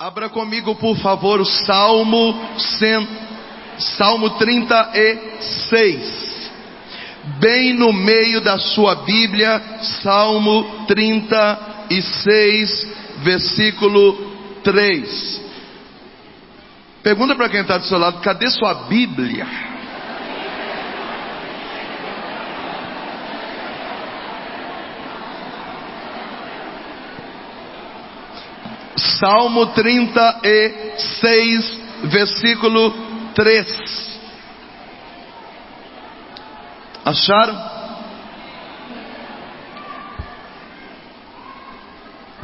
Abra comigo, por favor, o Salmo 36. Bem no meio da sua Bíblia, Salmo 36, versículo 3. Pergunta para quem está do seu lado: cadê sua Bíblia? Salmo 36, versículo 3. Acharam?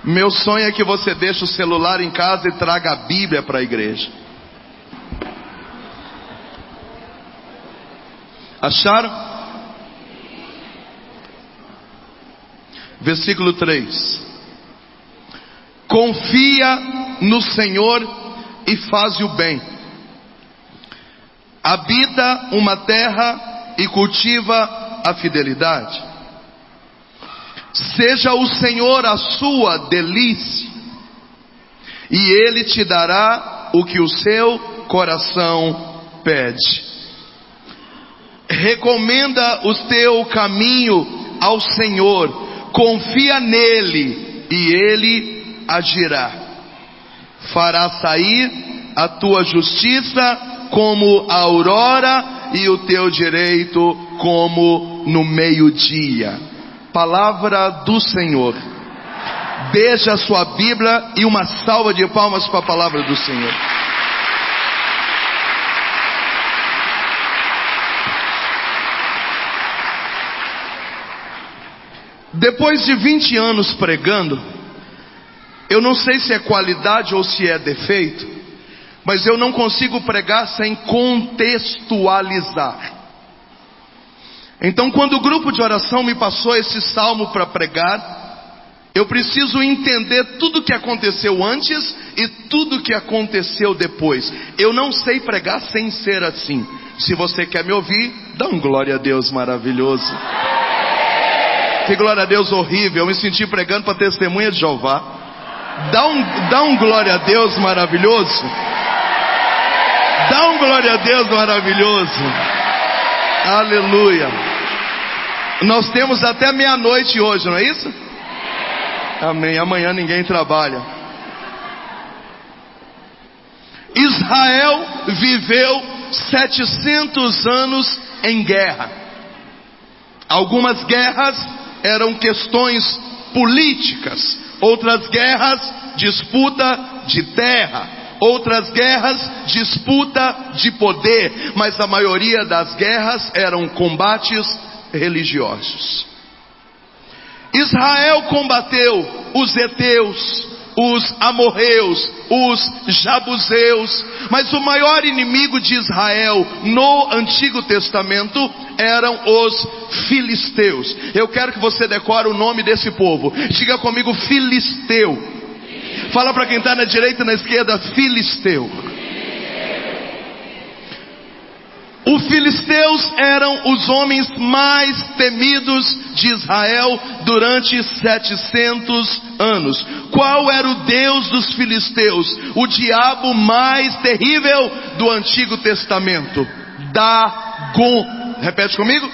Meu sonho é que você deixe o celular em casa e traga a Bíblia para a igreja. Acharam? Versículo 3. Confia no Senhor e faz o bem. Habita uma terra e cultiva a fidelidade. Seja o Senhor a sua delícia, e Ele te dará o que o seu coração pede. Recomenda o teu caminho ao Senhor, confia nele e Ele agirá. Fará sair a tua justiça como a aurora e o teu direito como no meio-dia. Palavra do Senhor. Beija a sua Bíblia e uma salva de palmas para a palavra do Senhor. Depois de 20 anos pregando, eu não sei se é qualidade ou se é defeito, mas eu não consigo pregar sem contextualizar. Então, quando o grupo de oração me passou esse salmo para pregar, eu preciso entender tudo o que aconteceu antes e tudo o que aconteceu depois. Eu não sei pregar sem ser assim. Se você quer me ouvir, dá um glória a Deus maravilhoso. Que glória a Deus horrível, eu me senti pregando para testemunha de Jeová. Dá um glória a Deus maravilhoso. Dá um glória a Deus maravilhoso. Aleluia. Nós temos até meia-noite hoje, não é isso? Amém. Amanhã ninguém trabalha. Israel viveu 700 anos em guerra. Algumas guerras eram questões políticas, outras guerras, disputa de terra, outras guerras, disputa de poder, mas a maioria das guerras eram combates religiosos. Israel combateu os heteus, os amorreus, os jabuseus, mas o maior inimigo de Israel no Antigo Testamento eram os filisteus. Eu quero que você decore o nome desse povo. Diga comigo: filisteu. Fala para quem está na direita e na esquerda: filisteu. Os filisteus eram os homens mais temidos de Israel durante 700 anos. Qual era o Deus dos filisteus? O diabo mais terrível do Antigo Testamento: Dagon. Repete comigo.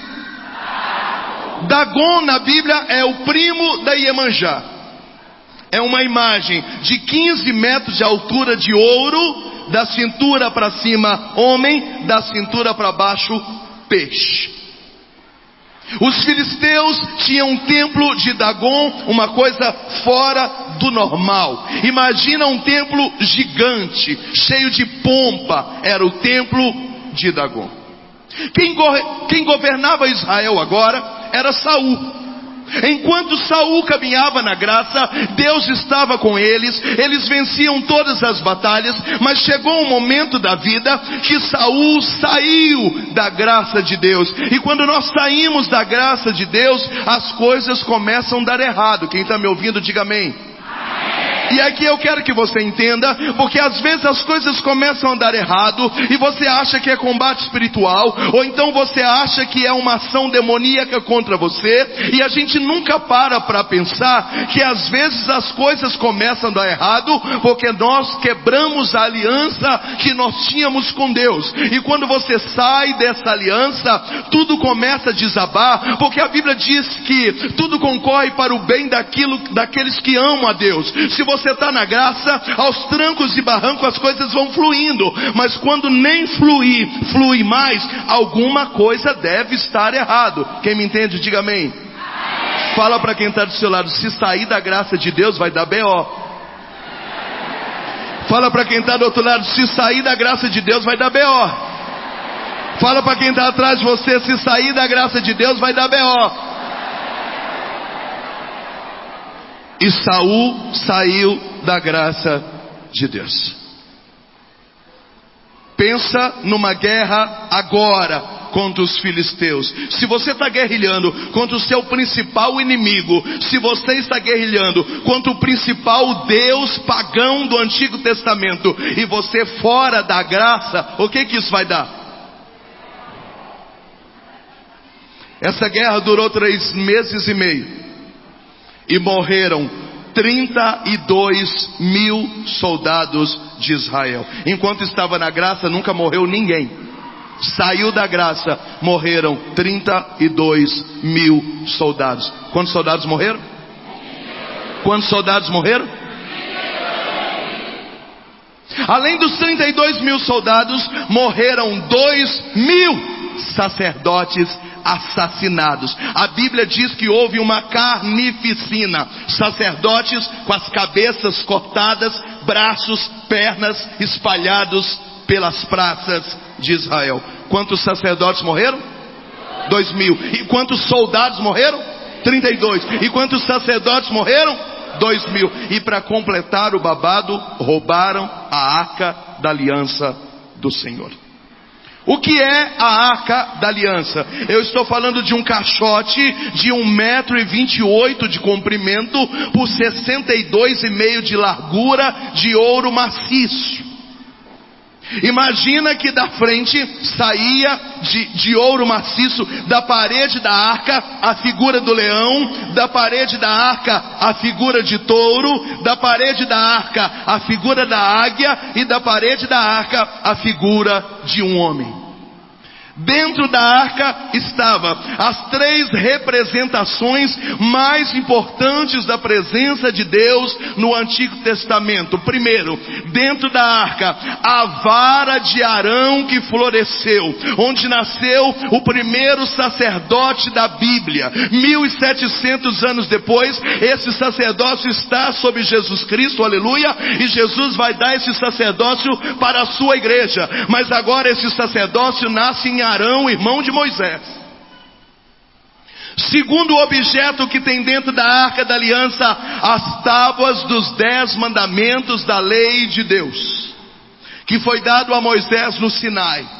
Dagon na Bíblia é o primo da Iemanjá. É uma imagem de 15 metros de altura de ouro, da cintura para cima homem, da cintura para baixo peixe. Os filisteus tinham um templo de Dagon, uma coisa fora do normal. Imagina um templo gigante, cheio de pompa. Era o templo de Dagon. Quem governava Israel agora era Saul. Enquanto Saul caminhava na graça, Deus estava com eles, eles venciam todas as batalhas, mas chegou um momento da vida que Saul saiu da graça de Deus. E quando nós saímos da graça de Deus, as coisas começam a dar errado. Quem está me ouvindo, diga amém. Amém. E aqui eu quero que você entenda, porque às vezes as coisas começam a andar errado, e você acha que é combate espiritual, ou então você acha que é uma ação demoníaca contra você, e a gente nunca para pensar que às vezes as coisas começam a dar errado, porque nós quebramos a aliança que nós tínhamos com Deus. E quando você sai dessa aliança, tudo começa a desabar, porque a Bíblia diz que tudo concorre para o bem daqueles que amam a Deus. Se você está na graça, aos trancos e barrancos as coisas vão fluindo, mas quando nem flui mais, alguma coisa deve estar errado. Quem me entende, diga amém. Fala para quem está do seu lado: se sair da graça de Deus vai dar B.O. Fala para quem está do outro lado: se sair da graça de Deus vai dar B.O. Fala para quem está atrás de você: se sair da graça de Deus vai dar B.O. E Saul saiu da graça de Deus. Pensa numa guerra agora contra os filisteus. Se você está guerrilhando contra o seu principal inimigo, se você está guerrilhando contra o principal Deus pagão do Antigo Testamento, e você fora da graça, o que isso vai dar? Essa guerra durou 3 meses e meio. E morreram 32 mil soldados de Israel. Enquanto estava na graça, nunca morreu ninguém. Saiu da graça, morreram 32 mil soldados. Quantos soldados morreram? Quantos soldados morreram? Além dos 32 mil soldados, morreram 2 mil sacerdotes assassinados. A Bíblia diz que houve uma carnificina. Sacerdotes com as cabeças cortadas, braços, pernas espalhados pelas praças de Israel. Quantos sacerdotes morreram? 2 mil. E quantos soldados morreram? 32. E quantos sacerdotes morreram? 2 mil. E para completar o babado, roubaram a arca da aliança do Senhor. O que é a arca da aliança? Eu estou falando de um caixote de 1,28 m de comprimento por 62,5 m de largura, de ouro maciço. Imagina que da frente saía de ouro maciço, da parede da arca a figura do leão, da parede da arca a figura de touro, da parede da arca a figura da águia, e da parede da arca a figura de um homem. Dentro da arca estava as 3 representações mais importantes da presença de Deus no Antigo Testamento. Primeiro, dentro da arca, a vara de Arão que floresceu, onde nasceu o primeiro sacerdote da Bíblia. 1700 anos depois, esse sacerdócio está sob Jesus Cristo, aleluia, e Jesus vai dar esse sacerdócio para a sua igreja. Mas agora esse sacerdócio nasce em Arão, irmão de Moisés. Segundo objeto que tem dentro da arca da aliança, as tábuas dos 10 mandamentos da lei de Deus, que foi dado a Moisés no Sinai.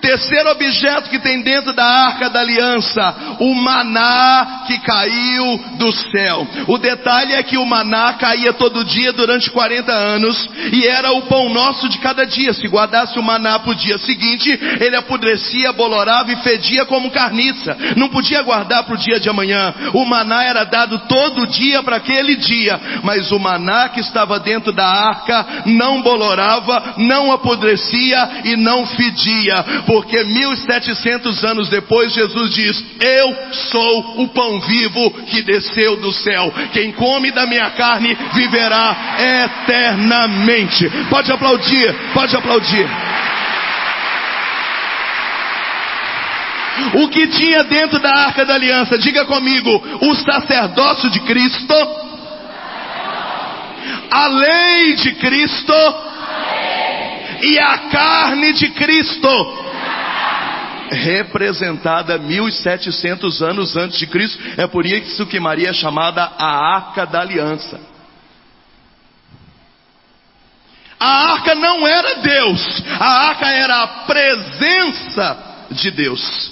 Terceiro objeto que tem dentro da arca da aliança, o maná que caiu do céu. O detalhe é que o maná caía todo dia durante 40 anos, e era o pão nosso de cada dia. Se guardasse o maná para o dia seguinte, ele apodrecia, bolorava e fedia como carniça. Não podia guardar para o dia de amanhã. O maná era dado todo dia para aquele dia, mas o maná que estava dentro da arca não bolorava, não apodrecia e não fedia. Porque 1700 anos depois Jesus diz: eu sou o pão vivo que desceu do céu. Quem come da minha carne viverá eternamente. Pode aplaudir, pode aplaudir. O que tinha dentro da arca da aliança? Diga comigo: o sacerdócio de Cristo, a lei de Cristo e a carne de Cristo, representada 1700 anos antes de Cristo. É por isso que Maria é chamada a arca da aliança. A arca não era Deus, a arca era a presença de Deus.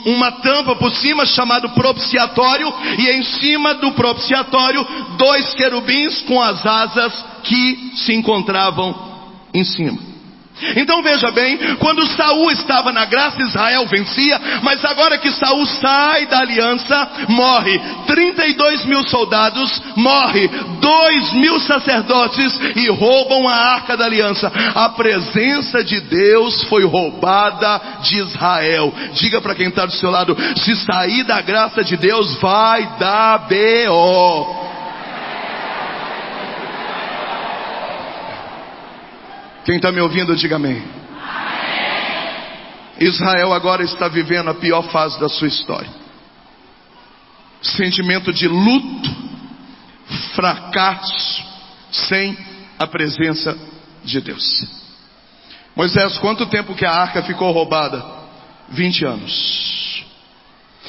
uma tampa por cima chamado propiciatório, e em cima do propiciatório 2 querubins com as asas que se encontravam em cima. Então veja bem, quando Saul estava na graça, Israel vencia, mas agora que Saul sai da aliança, morre 32.000 soldados, morre 2.000 sacerdotes e roubam a arca da aliança. A presença de Deus foi roubada de Israel. Diga para quem está do seu lado: se sair da graça de Deus, vai dar B.O. Quem está me ouvindo, diga amém. Israel agora está vivendo a pior fase da sua história. Sentimento de luto, fracasso, sem a presença de Deus. Moisés, quanto tempo que a arca ficou roubada? 20 anos.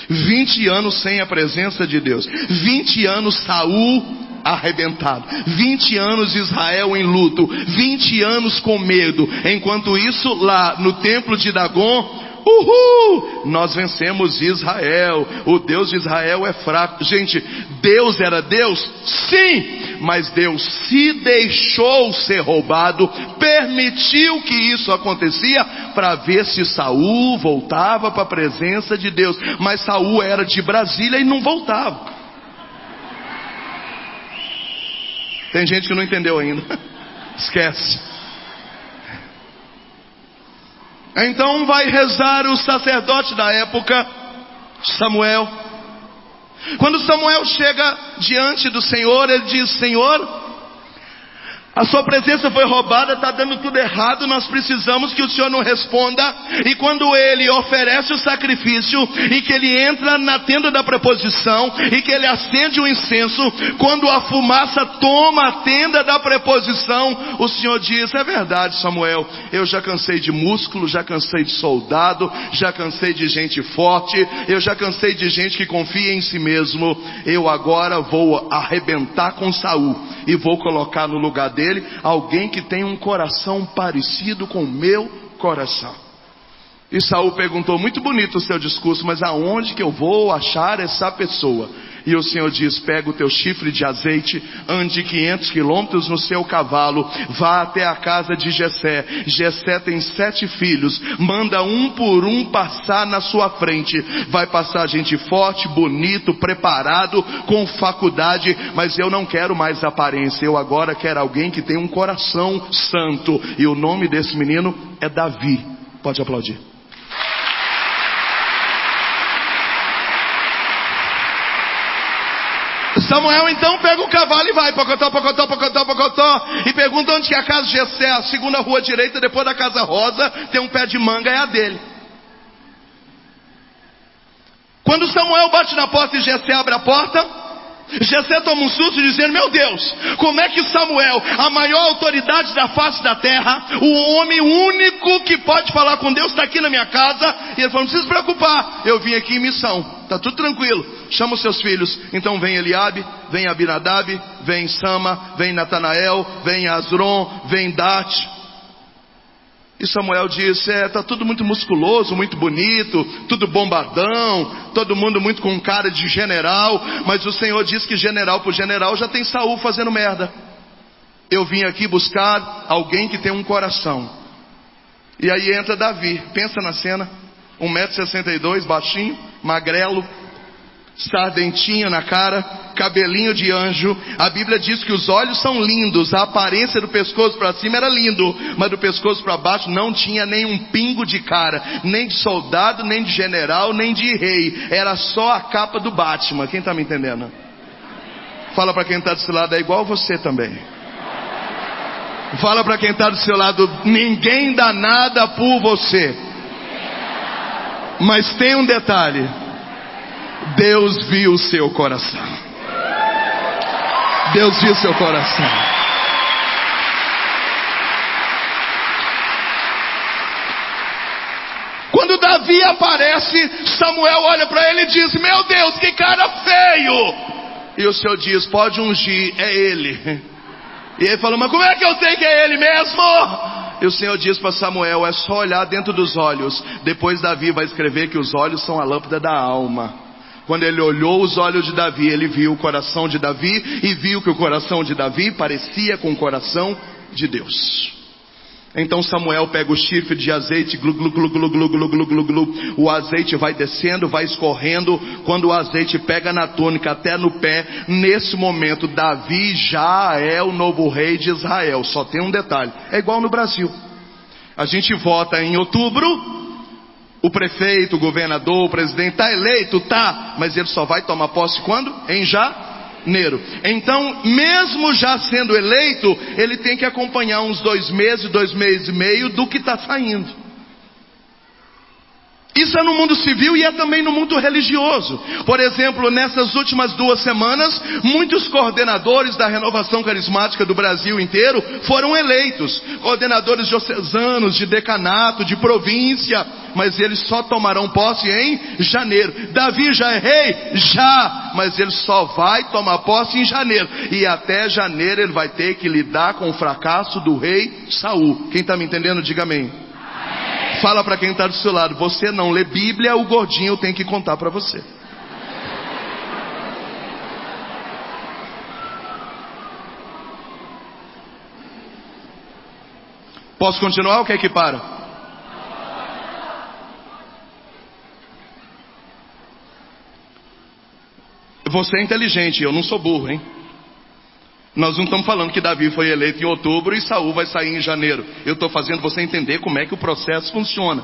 20 anos sem a presença de Deus. 20 anos Saul arrebentado, 20 anos Israel em luto, 20 anos com medo. Enquanto isso, lá no templo de Dagon, nós vencemos Israel. O Deus de Israel é fraco. Gente, Deus era Deus? Sim, mas Deus se deixou ser roubado, permitiu que isso acontecia para ver se Saul voltava para a presença de Deus. Mas Saul era de Brasília e não voltava. Tem gente que não entendeu ainda. Esquece. Então vai rezar o sacerdote da época, Samuel. Quando Samuel chega diante do Senhor, ele diz: Senhor, a sua presença foi roubada, está dando tudo errado, nós precisamos que o Senhor nos responda. E quando ele oferece o sacrifício, e que ele entra na tenda da preposição, e que ele acende o incenso, quando a fumaça toma a tenda da preposição, o Senhor diz: é verdade, Samuel, eu já cansei de músculo, já cansei de soldado, já cansei de gente forte, eu já cansei de gente que confia em si mesmo. Eu agora vou arrebentar com Saul, e vou colocar no lugar dele alguém que tem um coração parecido com o meu coração. E Saul perguntou: muito bonito o seu discurso, mas aonde que eu vou achar essa pessoa? E o Senhor diz: pega o teu chifre de azeite, ande 500 quilômetros no seu cavalo, vá até a casa de Jessé. Jessé tem 7 filhos, manda um por um passar na sua frente. Vai passar gente forte, bonito, preparado, com faculdade, mas eu não quero mais aparência, eu agora quero alguém que tem um coração santo. E o nome desse menino é Davi. Pode aplaudir. Samuel então pega o cavalo e vai, pocotó, pocotó, pocotó, pocotó, e pergunta onde que é a casa de Jessé. A segunda rua direita, depois da casa rosa, tem um pé de manga, é a dele. Quando Samuel bate na porta e Jessé abre a porta, Jessé toma um susto dizendo: meu Deus, como é que Samuel, a maior autoridade da face da terra, o homem único que pode falar com Deus, está aqui na minha casa? E ele falou: não precisa se preocupar, eu vim aqui em missão, está tudo tranquilo, chama os seus filhos. Então vem Eliabe, vem Abinadab, vem Sama, vem Natanael, vem Asron, vem Date. E Samuel disse: está tudo muito musculoso, muito bonito, tudo bombadão, todo mundo muito com cara de general, mas o Senhor diz que general por general já tem Saul fazendo merda. Eu vim aqui buscar alguém que tem um coração. E aí entra Davi, pensa na cena, 1,62 m, baixinho, magrelo, sardentinho na cara, cabelinho de anjo. A Bíblia diz que os olhos são lindos, a aparência do pescoço para cima era lindo, mas do pescoço para baixo não tinha nem um pingo de cara, nem de soldado, nem de general, nem de rei, era só a capa do Batman. Quem está me entendendo? Fala para quem está do seu lado: é igual você também. Fala para quem está do seu lado: ninguém dá nada por você. Mas tem um detalhe: Deus viu o seu coração. Deus viu o seu coração. Quando Davi aparece, Samuel olha para ele e diz: meu Deus, que cara feio. E o Senhor diz: pode ungir, é ele. E ele falou: mas como é que eu sei que é ele mesmo? E o Senhor diz para Samuel: é só olhar dentro dos olhos. Depois Davi vai escrever que os olhos são a lâmpada da alma. Quando ele olhou os olhos de Davi, ele viu o coração de Davi, e viu que o coração de Davi parecia com o coração de Deus. Então Samuel pega o chifre de azeite, glu, glu, glu, glu, glu, glu, glu, glu, glu. O azeite vai descendo, vai escorrendo. Quando o azeite pega na túnica até no pé, nesse momento Davi já é o novo rei de Israel. Só tem um detalhe: é igual no Brasil. A gente vota em outubro, o prefeito, o governador, o presidente está eleito, tá, mas ele só vai tomar posse quando? Em janeiro. Então, mesmo já sendo eleito, ele tem que acompanhar uns 2 meses e meio do que está saindo. Isso é no mundo civil e é também no mundo religioso. Por exemplo, nessas últimas 2 semanas, muitos coordenadores da renovação carismática do Brasil inteiro foram eleitos. Coordenadores diocesanos, de decanato, de província. Mas eles só tomarão posse em janeiro. Davi já é rei? Já. Mas ele só vai tomar posse em janeiro. E até janeiro ele vai ter que lidar com o fracasso do rei Saul. Quem está me entendendo, diga amém. Fala para quem está do seu lado: você não lê Bíblia, o gordinho tem que contar para você. Posso continuar ou quer que para? Você é inteligente, eu não sou burro, hein? Nós não estamos falando que Davi foi eleito em outubro e Saul vai sair em janeiro. Eu estou fazendo você entender como é que o processo funciona.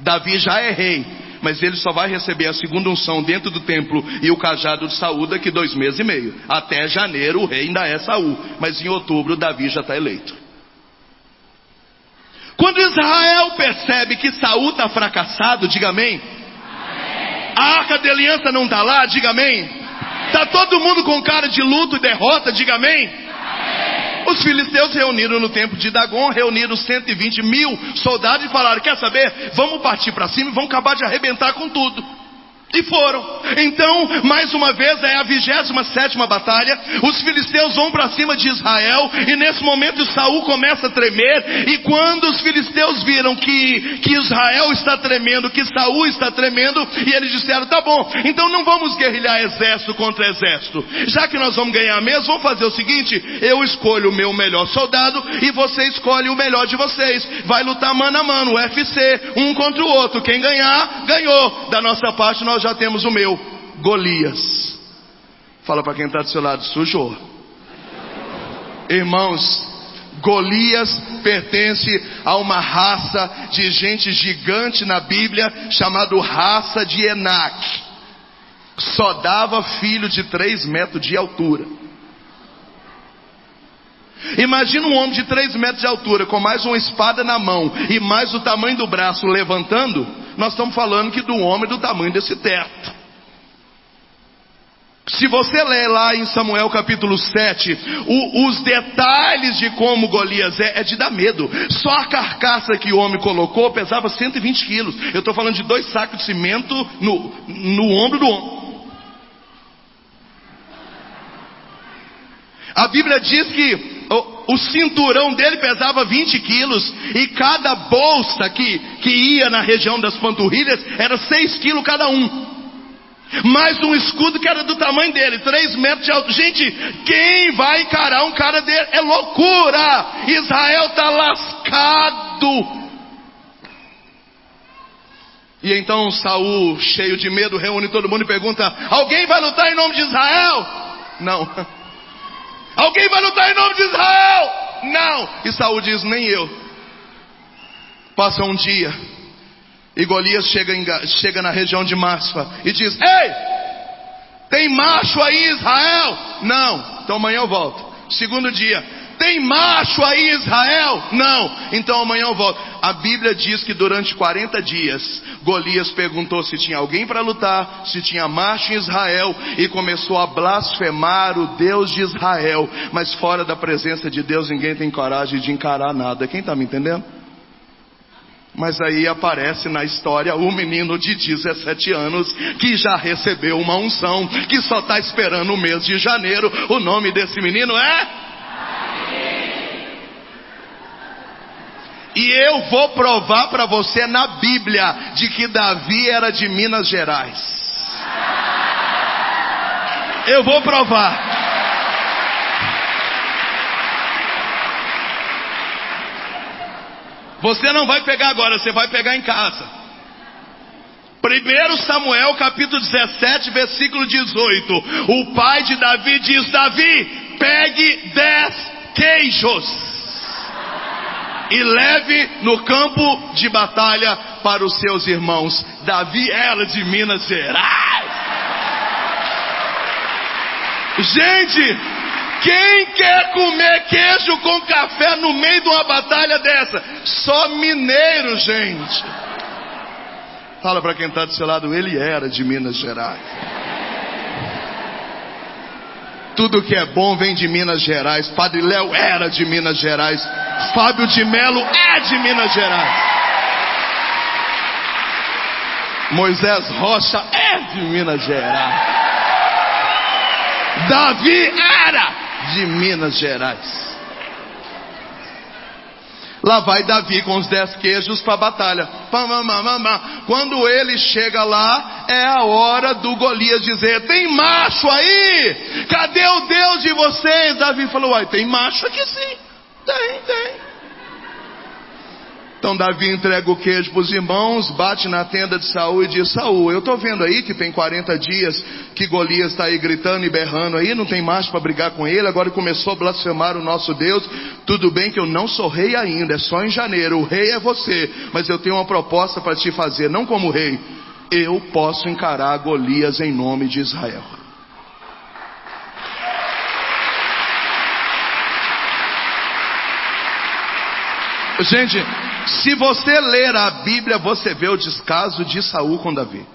Davi já é rei, mas ele só vai receber a segunda unção dentro do templo e o cajado de Saul daqui 2 meses e meio. Até janeiro o rei ainda é Saul, mas em outubro Davi já está eleito. Quando Israel percebe que Saul está fracassado, diga amém. A arca da aliança não está lá, diga amém. Está todo mundo com cara de luto e derrota, diga amém. Os filisteus reuniram no templo de Dagon, reuniram 120 mil soldados e falaram: quer saber? Vamos partir para cima e vamos acabar de arrebentar com tudo. E foram. Então, mais uma vez, é a 27ª batalha. Os filisteus vão para cima de Israel. E nesse momento Saul começa a tremer. E quando os filisteus viram que Israel está tremendo, que Saul está tremendo, e eles disseram: tá bom, então não vamos guerrilhar exército contra exército. Já que nós vamos ganhar mesmo, vamos fazer o seguinte: eu escolho o meu melhor soldado e você escolhe o melhor de vocês. Vai lutar mano a mano, UFC, um contra o outro. Quem ganhar, ganhou. Da nossa parte nós já temos o meu, Golias. Fala para quem está do seu lado: sujou. Irmãos, Golias pertence a uma raça de gente gigante na Bíblia, chamado raça de Enac. Só dava filho de 3 metros de altura. Imagina um homem de 3 metros de altura, com mais uma espada na mão e mais o tamanho do braço levantando. Nós estamos falando que do homem do tamanho desse teto. Se você ler lá em Samuel capítulo 7, os detalhes de como Golias é de dar medo. Só a carcaça que o homem colocou pesava 120 quilos. Eu estou falando de 2 sacos de cimento no ombro do homem. A Bíblia diz que o cinturão dele pesava 20 quilos. E cada bolsa que ia na região das panturrilhas era 6 quilos cada um. Mais um escudo que era do tamanho dele, 3 metros de altura. Gente, quem vai encarar um cara dele? É loucura. Israel está lascado. E então Saul, cheio de medo, reúne todo mundo e pergunta: alguém vai lutar em nome de Israel? Não. Alguém vai lutar em nome de Israel? Não. E Saul diz: nem eu. Passa um dia e Golias chega na região de Masfa e diz: ei, tem macho aí em Israel? Não. Então amanhã eu volto. Segundo dia: tem macho aí em Israel? Não. Então amanhã eu volto. A Bíblia diz que durante 40 dias Golias perguntou se tinha alguém para lutar, se tinha macho em Israel, e começou a blasfemar o Deus de Israel. Mas fora da presença de Deus ninguém tem coragem de encarar nada. Quem está me entendendo? Mas aí aparece na história o menino de 17 anos que já recebeu uma unção, que só está esperando o mês de janeiro. O nome desse menino é... E eu vou provar para você na Bíblia de que Davi era de Minas Gerais. Eu vou provar. Você não vai pegar agora, você vai pegar em casa. 1 Samuel capítulo 17, versículo 18. O pai de Davi diz: Davi, pegue 10 queijos e leve no campo de batalha para os seus irmãos. Davi era de Minas Gerais. Gente, quem quer comer queijo com café no meio de uma batalha dessa? Só mineiro, gente. Fala para quem está do seu lado, ele era de Minas Gerais. Tudo que é bom vem de Minas Gerais. Padre Léo era de Minas Gerais. Fábio de Melo é de Minas Gerais. Moisés Rocha é de Minas Gerais. Davi era de Minas Gerais. Lá vai Davi com os 10 queijos para a batalha. Quando ele chega lá, é a hora do Golias dizer: tem macho aí? Cadê o Deus de vocês? Davi falou: uai, tem macho aqui sim. Tem. Então Davi entrega o queijo para os irmãos, bate na tenda de Saul e diz: Saul, eu estou vendo aí que tem 40 dias que Golias está aí gritando e berrando aí, não tem macho para brigar com ele, agora começou a blasfemar o nosso Deus. Tudo bem que eu não sou rei ainda, é só em janeiro, o rei é você, mas eu tenho uma proposta para te fazer, não como rei, eu posso encarar Golias em nome de Israel. Gente, se você ler a Bíblia, você vê o descaso de Saul com Davi.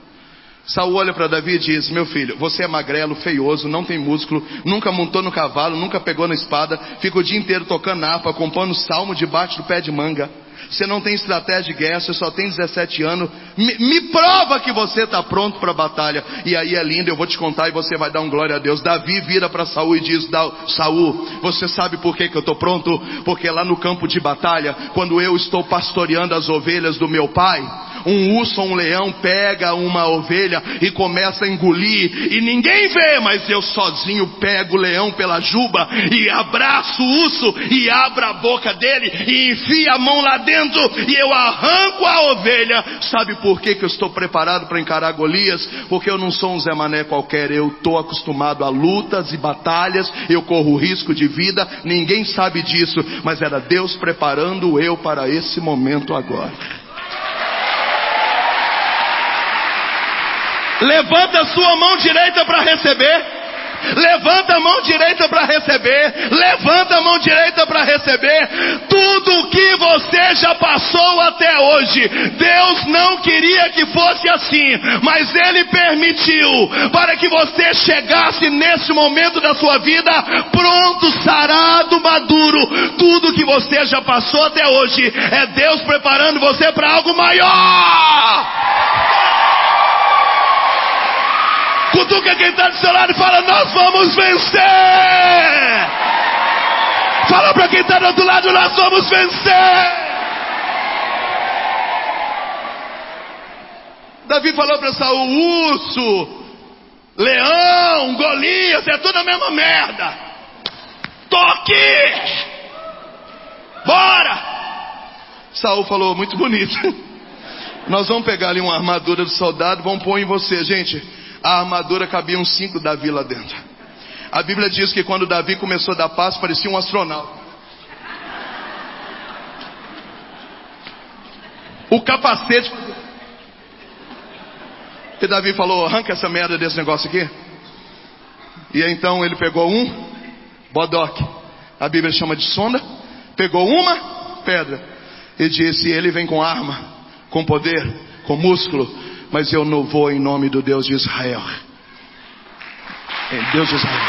Saul olha para Davi e diz: meu filho, você é magrelo, feioso, não tem músculo, nunca montou no cavalo, nunca pegou na espada, fica o dia inteiro tocando harpa, compondo salmo debaixo do pé de manga. Você não tem estratégia de guerra, você só tem 17 anos. Me prova que você está pronto para a batalha. E aí é lindo, eu vou te contar e você vai dar um glória a Deus. Davi vira para Saul e diz: Saul, você sabe por que eu estou pronto? Porque lá no campo de batalha, quando eu estou pastoreando as ovelhas do meu pai, um urso ou um leão pega uma ovelha e começa a engolir, e ninguém vê, mas eu sozinho pego o leão pela juba e abraço o urso e abro a boca dele e enfio a mão lá dentro e eu arranco a ovelha. Sabe por que eu estou preparado para encarar Golias? Porque eu não sou um Zé Mané qualquer, eu estou acostumado a lutas e batalhas, eu corro risco de vida, ninguém sabe disso, mas era Deus preparando eu para esse momento agora. Levanta a sua mão direita para receber. Levanta a mão direita para receber. Levanta a mão direita para receber. Tudo que você já passou até hoje, Deus não queria que fosse assim, mas Ele permitiu para que você chegasse nesse momento da sua vida pronto, sarado, maduro. Tudo que você já passou até hoje é Deus preparando você para algo maior. Cutuca quem está do seu lado e fala: nós vamos vencer. Fala para quem está do outro lado: nós vamos vencer. Davi falou para Saul: urso, leão, Golias, é tudo a mesma merda. Tô aqui, bora. Saul falou: muito bonito. Nós vamos pegar ali uma armadura do soldado, vamos pôr em você. Gente, a armadura cabia uns 5 Davi lá dentro. A Bíblia diz que quando Davi começou a dar passo, parecia um astronauta. O capacete. E Davi falou: arranca essa merda desse negócio aqui. E então ele pegou um bodoque, a Bíblia chama de sonda, pegou uma pedra e disse: ele vem com arma, com poder, com músculo, mas eu não vou em nome do Deus de Israel. Em Deus de Israel.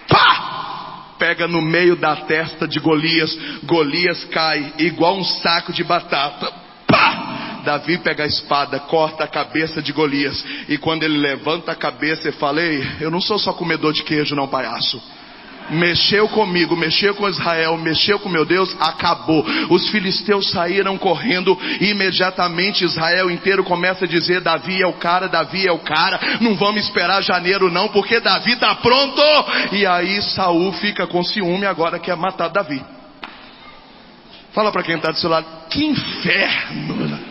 Pá! Pega no meio da testa de Golias. Golias cai igual um saco de batata. Pá! Davi pega a espada, corta a cabeça de Golias. E quando ele levanta a cabeça, ele fala: ei, eu não sou só comedor de queijo não, palhaço. Mexeu comigo, mexeu com Israel, mexeu com meu Deus, acabou. Os filisteus saíram correndo e imediatamente Israel inteiro começa a dizer: Davi é o cara, Davi é o cara. Não vamos esperar janeiro não, porque Davi está pronto. E aí Saul fica com ciúme, agora quer matar Davi. Fala para quem está do seu lado: que inferno.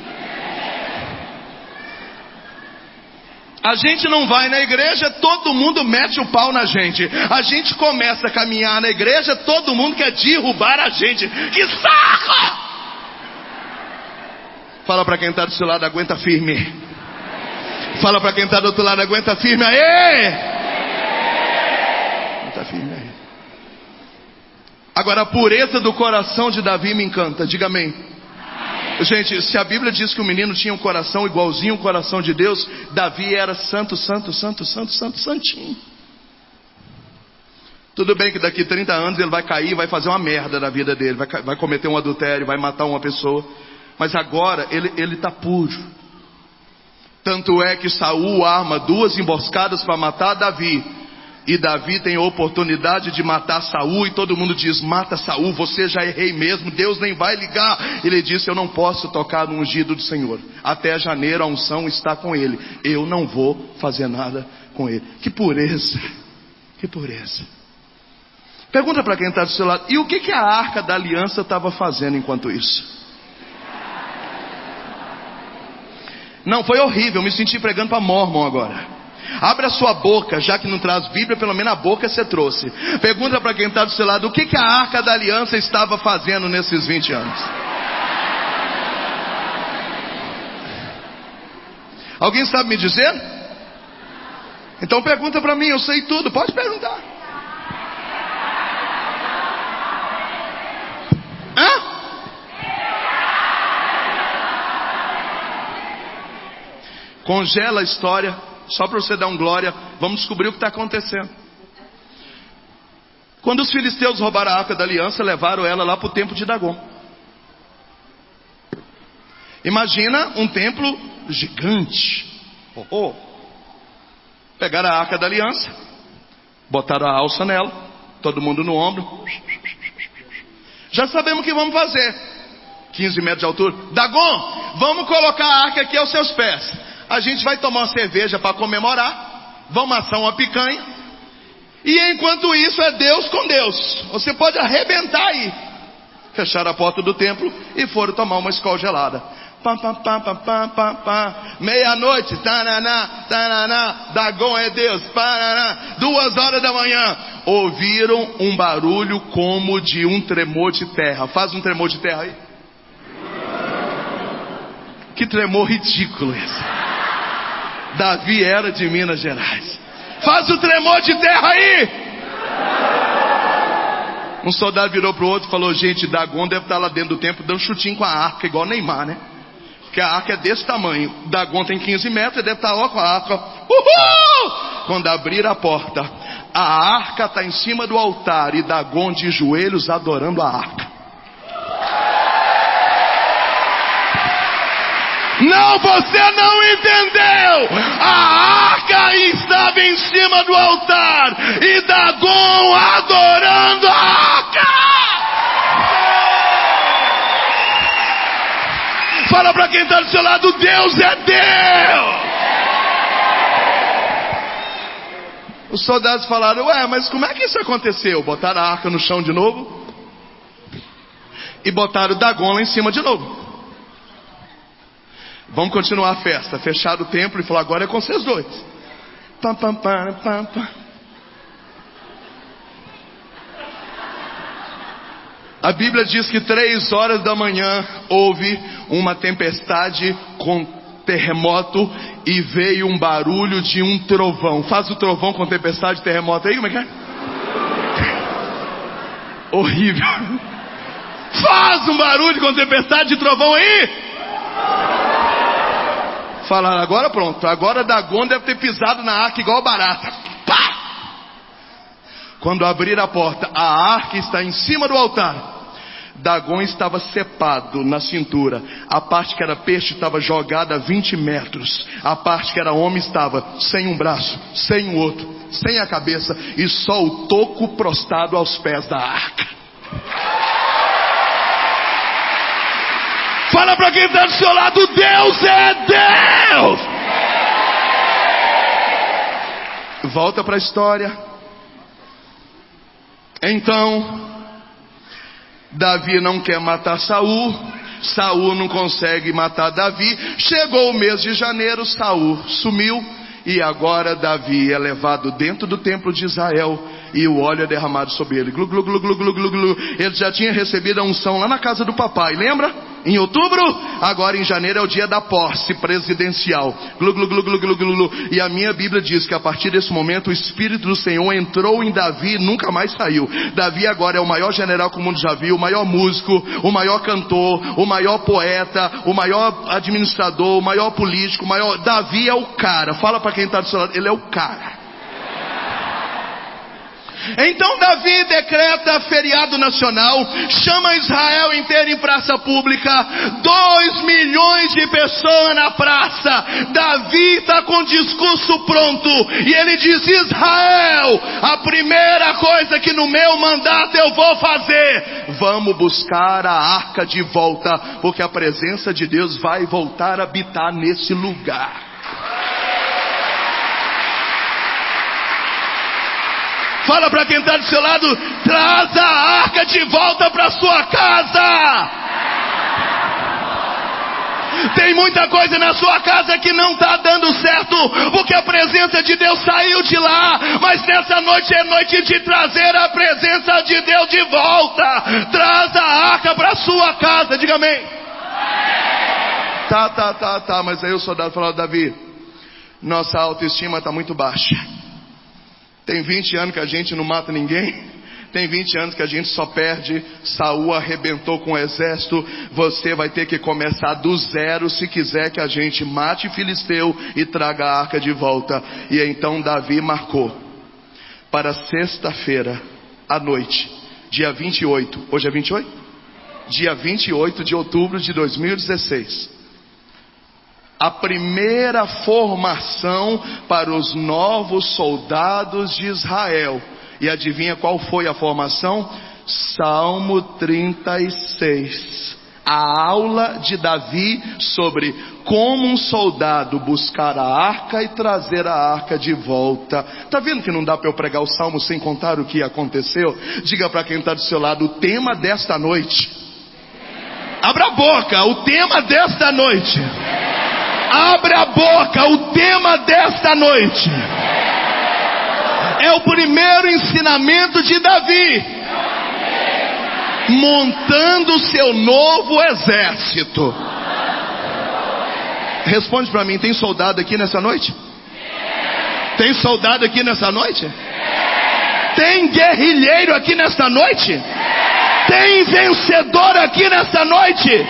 A gente não vai na igreja, todo mundo mete o pau na gente. A gente começa a caminhar na igreja, todo mundo quer derrubar a gente. Que saco! Fala para quem está do seu lado: aguenta firme. Fala para quem está do outro lado: aguenta firme aí. Aguenta firme aí. Agora, a pureza do coração de Davi me encanta. Diga amém. Gente, se a Bíblia diz que o menino tinha um coração igualzinho ao coração de Deus, Davi era santo, santinho. Tudo bem que daqui 30 anos ele vai cair, vai fazer uma merda na vida dele, vai cometer um adultério, vai matar uma pessoa. Mas agora ele está puro. Tanto é que Saul arma 2 emboscadas para matar Davi. E Davi tem a oportunidade de matar Saul, e todo mundo diz: mata Saul, você já é rei mesmo, Deus nem vai ligar. Ele disse: eu não posso tocar no ungido do Senhor, até janeiro a unção está com ele, eu não vou fazer nada com ele. Que pureza, que pureza. Pergunta para quem está do seu lado: e o que a arca da aliança estava fazendo enquanto isso? Não, foi horrível, eu me senti pregando para Mormon agora. Abre a sua boca, já que não traz Bíblia, pelo menos a boca você trouxe. Pergunta para quem está do seu lado: o que a arca da aliança estava fazendo nesses 20 anos? Alguém sabe me dizer? Então pergunta para mim, eu sei tudo, pode perguntar. Hã? Congela a história. Só para você dar um glória, vamos descobrir o que está acontecendo. Quando os filisteus roubaram a arca da aliança, levaram ela lá para o templo de Dagon. Imagina um templo gigante. Pegaram a arca da aliança, botaram a alça nela, todo mundo no ombro. Já sabemos o que vamos fazer. 15 metros de altura. Dagon, vamos colocar a arca aqui aos seus pés. A gente vai tomar uma cerveja para comemorar, vamos assar uma picanha, e enquanto isso é Deus com Deus. Você pode arrebentar aí. Fecharam a porta do templo e foram tomar uma escola gelada. Meia-noite, taraná, taraná, Dagon é Deus, paraná. 2 horas da manhã, ouviram um barulho como de um tremor de terra. Faz um tremor de terra aí. Que tremor ridículo esse. Davi era de Minas Gerais. Faz o tremor de terra aí. Um soldado virou para o outro e falou: gente, Dagon deve estar lá dentro do templo dando chutinho com a arca, igual Neymar, né? Porque a arca é desse tamanho. Dagon tem 15 metros, ele deve estar lá com a arca. Uhul! Quando abrir a porta, a arca está em cima do altar e Dagon de joelhos adorando a arca. Não, você não entendeu. A arca estava em cima do altar e Dagon adorando a arca. Fala para quem está do seu lado: Deus é Deus. Os soldados falaram: ué, mas como é que isso aconteceu? Botaram a arca no chão de novo e botaram Dagon lá em cima de novo. Vamos continuar a festa. Fecharam o templo e falou: agora é com vocês dois. Pam, pam, pam, pam, pam. A Bíblia diz que 3 horas da manhã houve uma tempestade com terremoto e veio um barulho de um trovão. Faz o trovão com tempestade e terremoto aí, como é que é? Horrível. Faz um barulho com tempestade e trovão aí. Falaram: agora pronto, agora Dagon deve ter pisado na arca igual barata. Pá! Quando abrir a porta, a arca está em cima do altar. Dagon estava cepado na cintura. A parte que era peixe estava jogada a 20 metros. A parte que era homem estava sem um braço, sem um outro, sem a cabeça, e só o toco prostrado aos pés da arca. Fala para quem está do seu lado: Deus é Deus. Volta para a história. Então Davi não quer matar Saul. Saul não consegue matar Davi. Chegou o mês de janeiro, Saul sumiu. E agora Davi é levado dentro do templo de Israel, e o óleo é derramado sobre ele. Glu, glu, glu, glu, glu, glu, glu. Ele já tinha recebido a unção lá na casa do papai, lembra? Em outubro, agora em janeiro é o dia da posse presidencial. Glu, glu, glu, glu, glu, glu, glu. E a minha Bíblia diz que a partir desse momento o Espírito do Senhor entrou em Davi e nunca mais saiu. Davi agora é o maior general que o mundo já viu, o maior músico, o maior cantor, o maior poeta, o maior administrador, o maior político, o maior... Davi é o cara. Fala para quem está do seu lado: ele é o cara. Então Davi decreta feriado nacional, chama Israel inteiro em praça pública, 2 milhões de pessoas na praça. Davi está com o discurso pronto, e ele diz: Israel, a primeira coisa que no meu mandato eu vou fazer, vamos buscar a arca de volta, porque a presença de Deus vai voltar a habitar nesse lugar. Fala para quem está do seu lado: traz a arca de volta para sua casa. Tem muita coisa na sua casa que não está dando certo, porque a presença de Deus saiu de lá. Mas nessa noite é noite de trazer a presença de Deus de volta. Traz a arca para sua casa. Diga amém. Tá, mas aí o soldado falou: Davi, nossa autoestima está muito baixa. Tem 20 anos que a gente não mata ninguém. Tem 20 anos que a gente só perde. Saul arrebentou com o exército. Você vai ter que começar do zero se quiser que a gente mate Filisteu e traga a arca de volta. E então Davi marcou para sexta-feira à noite, dia 28. Hoje é 28? Dia 28 de outubro de 2016. A primeira formação para os novos soldados de Israel. E adivinha qual foi a formação? Salmo 36. A aula de Davi sobre como um soldado buscar a arca e trazer a arca de volta. Tá vendo que não dá para eu pregar o salmo sem contar o que aconteceu? Diga para quem está do seu lado: o tema desta noite. Abra a boca, o tema desta noite. Abra a boca, o tema desta noite é o primeiro ensinamento de Davi, montando o seu novo exército. Responde para mim: tem soldado aqui nessa noite? Tem soldado aqui nessa noite? Tem guerrilheiro aqui nesta noite? Tem vencedor aqui nesta noite?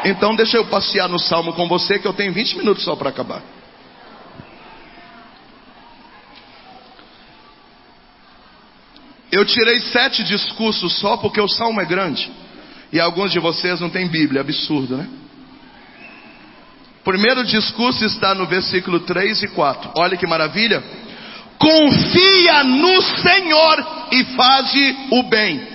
Então deixa eu passear no salmo com você, que eu tenho 20 minutos só para acabar. Eu tirei 7 discursos só porque o salmo é grande. E alguns de vocês não têm Bíblia, absurdo, né? O primeiro discurso está no versículo 3 e 4. Olha que maravilha. Confia no Senhor e faze o bem.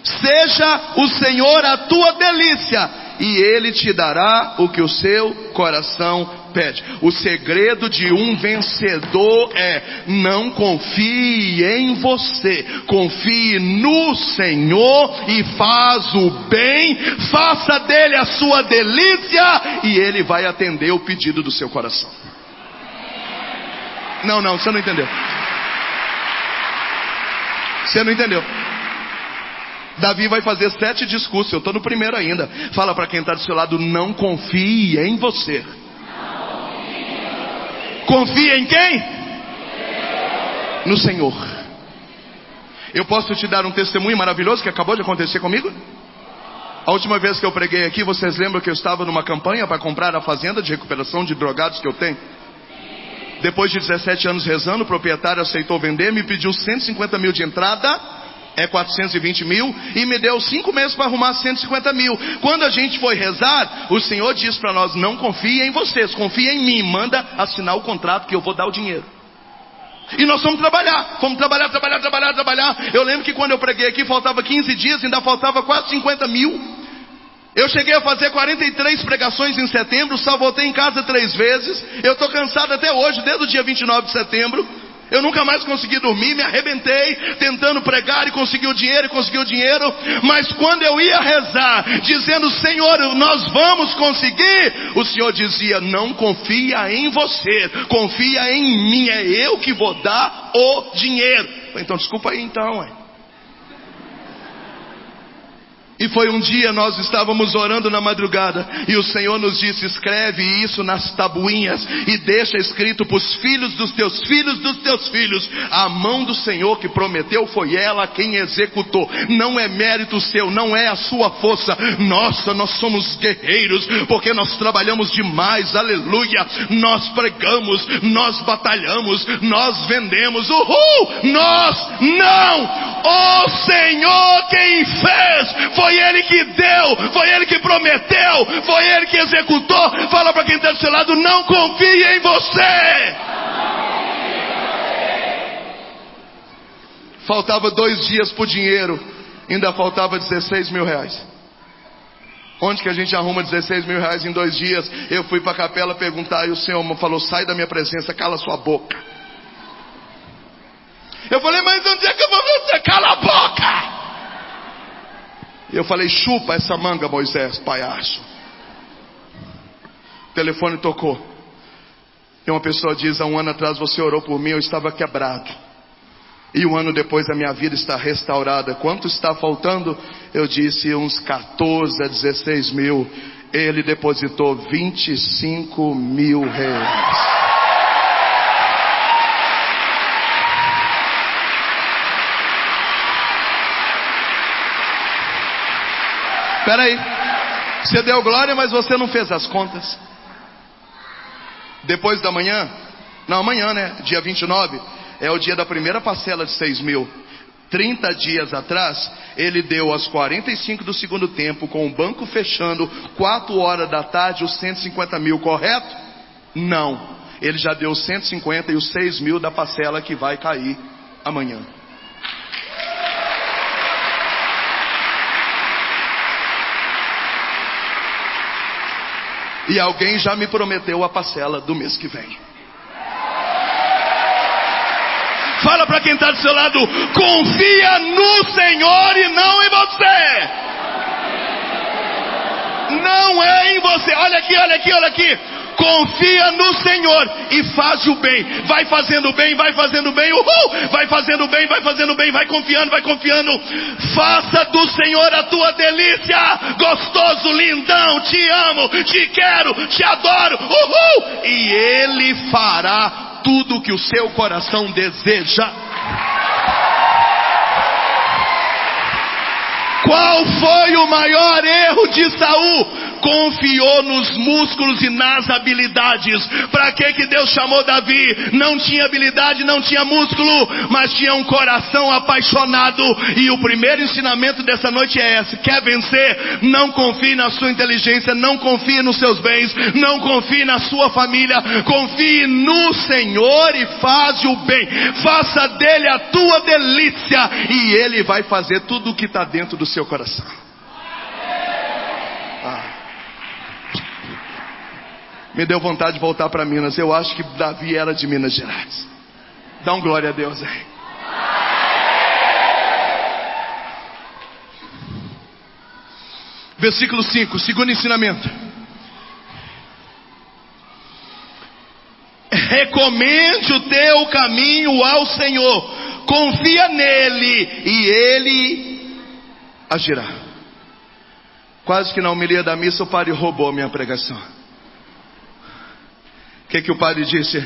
Seja o Senhor a tua delícia, e Ele te dará o que o seu coração pede. O segredo de um vencedor é: não confie em você, confie no Senhor e faz o bem, faça dele a sua delícia, e Ele vai atender o pedido do seu coração. Não, você não entendeu. Você não entendeu. Davi vai fazer 7 discursos, eu estou no primeiro ainda. Fala para quem está do seu lado: não confie em você. Confia em quem? No Senhor. Eu posso te dar um testemunho maravilhoso que acabou de acontecer comigo? A última vez que eu preguei aqui, vocês lembram que eu estava numa campanha para comprar a fazenda de recuperação de drogados que eu tenho? Depois de 17 anos rezando, o proprietário aceitou vender, me pediu 150 mil de entrada. é 420 mil, e me deu 5 meses para arrumar 150 mil. Quando a gente foi rezar, o Senhor disse para nós: não confia em vocês, confia em mim, manda assinar o contrato que eu vou dar o dinheiro. E nós fomos trabalhar. Eu lembro que quando eu preguei aqui, faltava 15 dias, ainda faltava quase 50 mil. Eu cheguei a fazer 43 pregações em setembro, só voltei em casa 3 vezes. Eu estou cansado até hoje, desde o dia 29 de setembro. Eu nunca mais consegui dormir, me arrebentei tentando pregar e conseguir o dinheiro, mas quando eu ia rezar, dizendo: Senhor, nós vamos conseguir, o Senhor dizia: não confia em você, confia em mim, é eu que vou dar o dinheiro. Então desculpa aí então, E foi um dia, nós estávamos orando na madrugada, e o Senhor nos disse: escreve isso nas tabuinhas, e deixa escrito para os filhos dos teus filhos, a mão do Senhor que prometeu, foi ela quem executou. Não é mérito seu, não é a sua força. Nossa, nós somos guerreiros, porque nós trabalhamos demais, aleluia. Nós pregamos, nós batalhamos, nós vendemos, nós não. O Senhor quem fez, foi Ele que deu, foi Ele que prometeu, foi Ele que executou. Fala para quem está do seu lado: não confie em você. Faltava 2 dias para o dinheiro, ainda faltava 16 mil reais. Onde que a gente arruma 16 mil reais em 2 dias? Eu fui para a capela perguntar, e o Senhor falou: sai da minha presença, cala sua boca. Eu falei: mas onde é que eu vou ver você? Cala a boca! Eu falei: chupa essa manga, Moisés, palhaço. O telefone tocou. E uma pessoa diz: há 1 ano atrás você orou por mim, eu estava quebrado. E 1 ano depois a minha vida está restaurada. Quanto está faltando? Eu disse: uns 14 a 16 mil. Ele depositou 25 mil reais. Espera aí, você deu glória, mas você não fez as contas. Depois da manhã, não, amanhã, né, dia 29, é o dia da primeira parcela de 6 mil. 30 dias atrás, ele deu às 45 do segundo tempo, com o banco fechando, 4 horas da tarde, os 150 mil, correto? Não, ele já deu 150 e os 6 mil da parcela que vai cair amanhã. E alguém já me prometeu a parcela do mês que vem. Fala para quem está do seu lado: confia no Senhor e não em você. Não é em você. Olha aqui. Confia no Senhor e faz o bem. Vai fazendo bem. Vai fazendo bem. Vai confiando. Faça do Senhor a tua delícia. Gostoso, lindão, te amo, te quero, te adoro. E Ele fará tudo o que o seu coração deseja. Qual foi o maior erro de Saul? Confiou nos músculos e nas habilidades. Para que Deus chamou Davi? Não tinha habilidade, não tinha músculo, mas tinha um coração apaixonado. E o primeiro ensinamento dessa noite é esse: quer vencer? Não confie na sua inteligência, não confie nos seus bens, não confie na sua família. Confie no Senhor e faz o bem. Faça dele a tua delícia e Ele vai fazer tudo o que está dentro do seu coração. Me deu vontade de voltar para Minas. Eu acho que Davi era de Minas Gerais. Dá um glória a Deus aí. Versículo 5, segundo ensinamento. Recomende o teu caminho ao Senhor. Confia nele e Ele agirá. Quase que na homilia da missa o padre roubou minha pregação. O que o padre disse?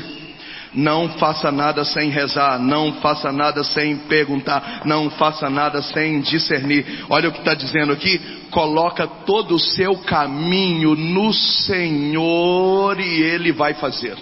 Não faça nada sem rezar, não faça nada sem perguntar, não faça nada sem discernir. Olha o que está dizendo aqui: coloca todo o seu caminho no Senhor e Ele vai fazer.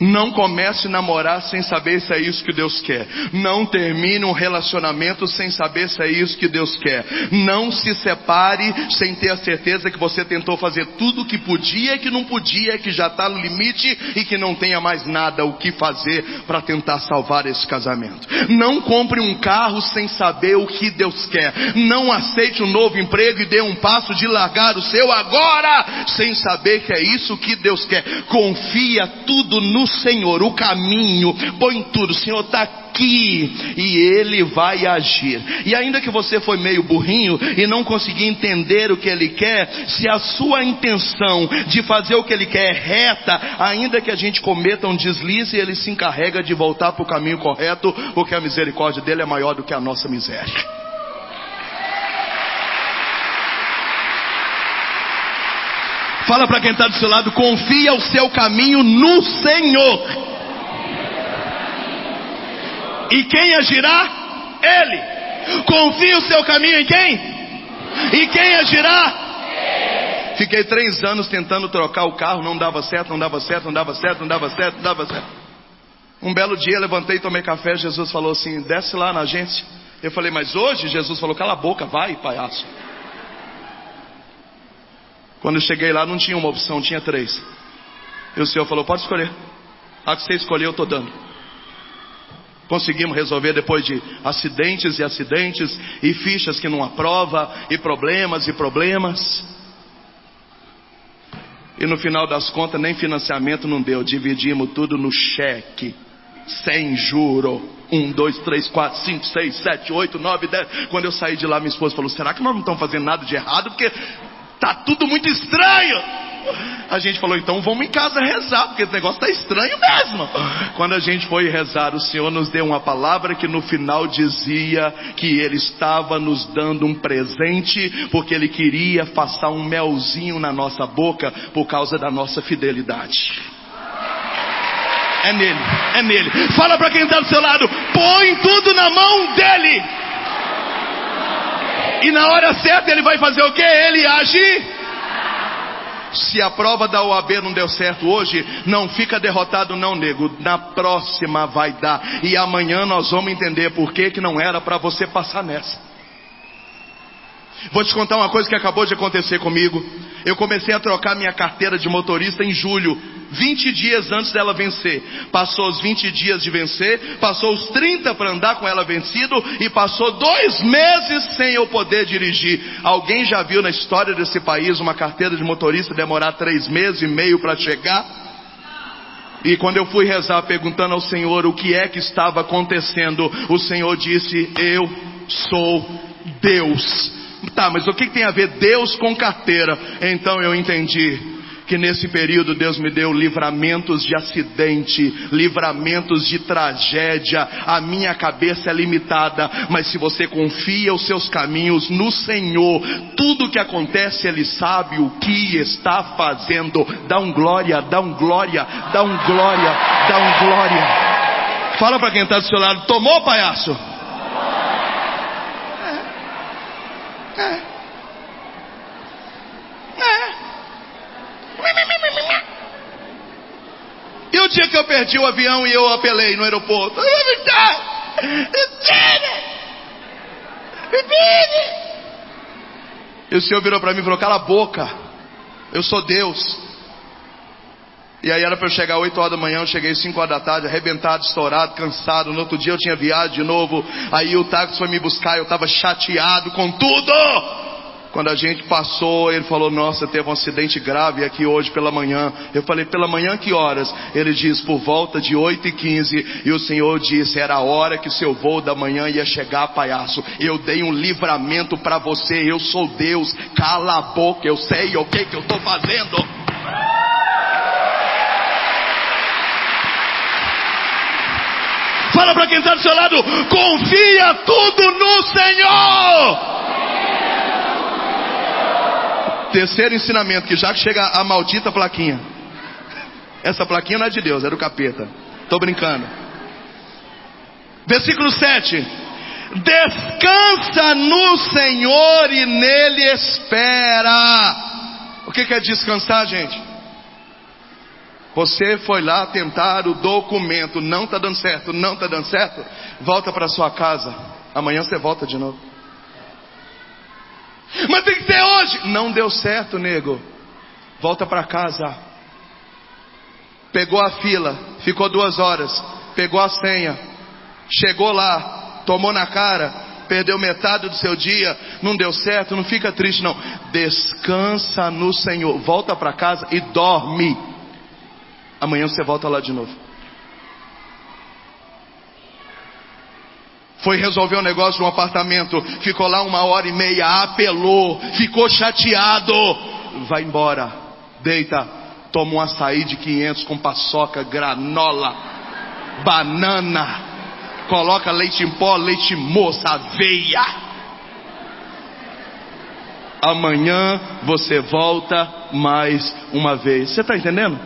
Não comece a namorar sem saber se é isso que Deus quer. Não termine um relacionamento sem saber se é isso que Deus quer. Não se separe sem ter a certeza que você tentou fazer tudo o que podia e que não podia, que já está no limite e que não tenha mais nada o que fazer para tentar salvar esse casamento. Não compre um carro sem saber o que Deus quer. Não aceite um novo emprego e dê um passo de largar o seu agora sem saber que é isso que Deus quer. Confia tudo no Senhor, o caminho, põe tudo, o Senhor está aqui e Ele vai agir. E ainda que você foi meio burrinho e não conseguir entender o que Ele quer, se a sua intenção de fazer o que Ele quer é reta, ainda que a gente cometa um deslize, Ele se encarrega de voltar para o caminho correto, porque a misericórdia dEle é maior do que a nossa miséria. Fala para quem está do seu lado, confia o seu caminho no Senhor. E quem agirá? Ele. Confia o seu caminho em quem? E quem agirá? Fiquei 3 anos tentando trocar o carro, não dava certo. Um belo dia levantei, tomei café, Jesus falou assim, desce lá na agência. Eu falei, mas hoje? Jesus falou, cala a boca, vai, palhaço. Quando eu cheguei lá não tinha uma opção, tinha 3. E o Senhor falou, pode escolher. A que você escolher eu estou dando. Conseguimos resolver depois de acidentes e fichas que não aprova, e problemas. E no final das contas nem financiamento não deu, dividimos tudo no cheque, sem juro. 1, 2, 3, 4, 5, 6, 7, 8, 9, 10. Quando eu saí de lá, minha esposa falou, será que nós não estamos fazendo nada de errado? Porque tá tudo muito estranho. A gente falou, então vamos em casa rezar, porque esse negócio está estranho mesmo. Quando a gente foi rezar, o Senhor nos deu uma palavra que no final dizia que Ele estava nos dando um presente, porque Ele queria passar um melzinho na nossa boca por causa da nossa fidelidade. É nele. Fala para quem está do seu lado, põe tudo na mão dEle. E na hora certa Ele vai fazer o que? Ele age. Se a prova da OAB não deu certo hoje, não fica derrotado não, nego. Na próxima vai dar. E amanhã nós vamos entender por que não era para você passar nessa. Vou te contar uma coisa que acabou de acontecer comigo. Eu comecei a trocar minha carteira de motorista em julho, 20 dias antes dela vencer. Passou os 20 dias de vencer, passou os 30 para andar com ela vencido, e passou 2 meses sem eu poder dirigir. Alguém já viu na história desse país uma carteira de motorista demorar 3 meses e meio para chegar? E quando eu fui rezar perguntando ao Senhor o que é que estava acontecendo, o Senhor disse, eu sou Deus. Tá, mas o que tem a ver Deus com carteira? Então eu entendi que nesse período Deus me deu livramentos de acidente, livramentos de tragédia. A minha cabeça é limitada, mas se você confia os seus caminhos no Senhor, tudo que acontece Ele sabe o que está fazendo. Dá um glória, dá um glória, dá um glória, dá um glória. Fala para quem está do seu lado, tomou, palhaço? E o dia que eu perdi o avião e eu apelei no aeroporto, e o Senhor virou para mim e falou, cala a boca, eu sou Deus. E aí era para eu chegar 8 horas da manhã, eu cheguei 5 horas da tarde, arrebentado, estourado, cansado. No outro dia eu tinha viagem de novo. Aí o táxi foi me buscar, eu estava chateado com tudo. Quando a gente passou, ele falou, nossa, teve um acidente grave aqui hoje pela manhã. Eu falei, pela manhã que horas? Ele diz, por volta de 8h15. E o Senhor disse, era a hora que seu voo da manhã ia chegar, palhaço. Eu dei um livramento para você, eu sou Deus. Cala a boca, eu sei o que eu estou fazendo. Fala para quem está do seu lado, confia tudo no Senhor. Terceiro ensinamento, que já chega a maldita plaquinha. Essa plaquinha não é de Deus, é do capeta. Estou brincando. Versículo 7. Descansa no Senhor e nele espera. O que é descansar, gente? Você foi lá tentar o documento, não está dando certo, não está dando certo, volta para sua casa, amanhã você volta de novo. Mas tem que ser hoje. Não deu certo, nego. Volta para casa. Pegou a fila, ficou 2 horas, pegou a senha, chegou lá, tomou na cara, perdeu metade do seu dia, não deu certo, não fica triste não. Descansa no Senhor, volta para casa e dorme. Amanhã você volta lá de novo. Foi resolver um negócio de um apartamento, ficou lá 1h30, apelou, ficou chateado. Vai embora, deita, toma um açaí de 500 com paçoca, granola, banana, coloca leite em pó, leite moça, aveia. Amanhã você volta mais uma vez. Você está entendendo?